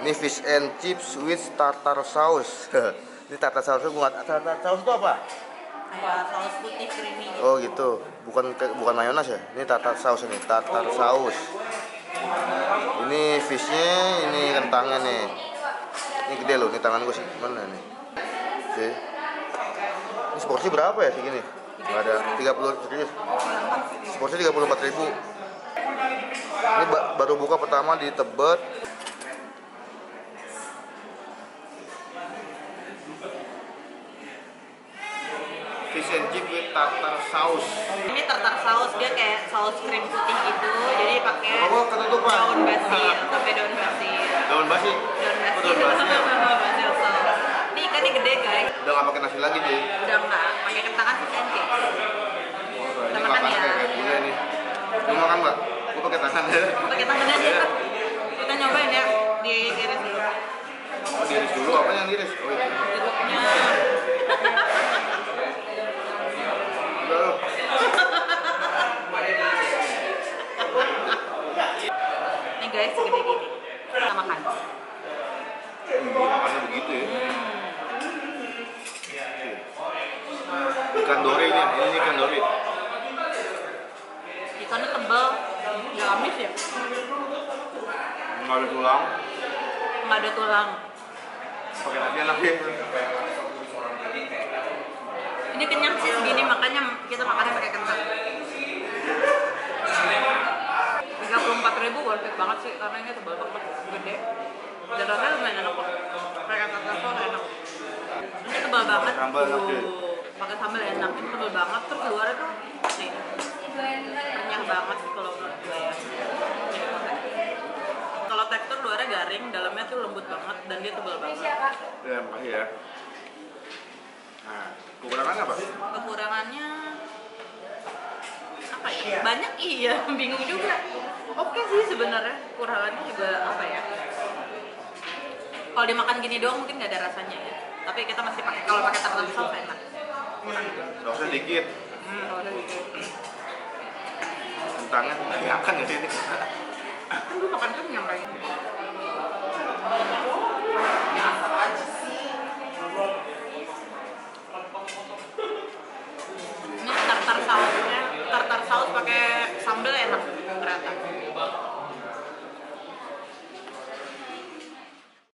ini fish and chips with tartar sauce. Ini tartar sauce, tartar sauce itu apa? Kayak saus putih creamy gitu. Oh gitu, bukan mayones ya? Ini tartar sauce nih, tartar sauce. Ini fishnya, ini kentangnya nih. Ini gede loh, ini tangan gue sih, mana nih? Oke. Ini seporsi berapa ya segini? Nggak ada, 30 serius. Seporsi 34.000. Ini baru buka pertama di Tebet. Fish and chip with tartar sauce. Ini tartar saus, dia kayak saus krim putih gitu. Jadi pakai ketutupan. daun basil, sampai daun basil. Daun basil. Daun basil. Basil saus. Ini ikannya gede guys. Udah nggak pakai nasi lagi sih. Udah nggak, pakai kentangan fish and chips. Ini Temenan makan ya. kayak gula nih. Lu makan nggak? Gue pakai tangan ya. Pakai tangan aja. Kita nyobain ya, diiris dulu. Oh, diiris dulu, apa yang diiris? Oh itu. Jeruknya. Udah. Nih guys, segede gini. Kita makan. Makannya begitu ya. Ikan dori ini ikan dori. Ikannya tebal, nggak amis ya? Nggak ada tulang. Nggak ada tulang. Pakai nasi enak ya. Ini kenyang sih segini, makanya kita makannya pakai kentang. 34.000 worth it banget sih, karena ini tebal banget, gede. Dan rasanya lumayan enak kok. Pakai tartar sauce enak. Ini tebal banget. Sambal enak sih. Pakai sambal enak, ini tebal banget. Terus luarnya tuh nih, renyah banget kalau menurut gue ya. Kalau tekstur luarnya garing, dalamnya tuh lembut banget dan dia tebal banget. Ya, makasih ya. Nah, kekurangannya apa? Kekurangannya apa ya? Banyak iya, bingung juga. Oke sih sebenarnya, kekurangannya juga apa ya? Kalau dimakan gini doang mungkin nggak ada rasanya ya. Tapi kita masih pakai, kalau pakai tartar sauce enak. Sausnya dikit. Sausnya dikit. Kentangnya dimakan ya ini. Kan gue makan kenyang kayaknya.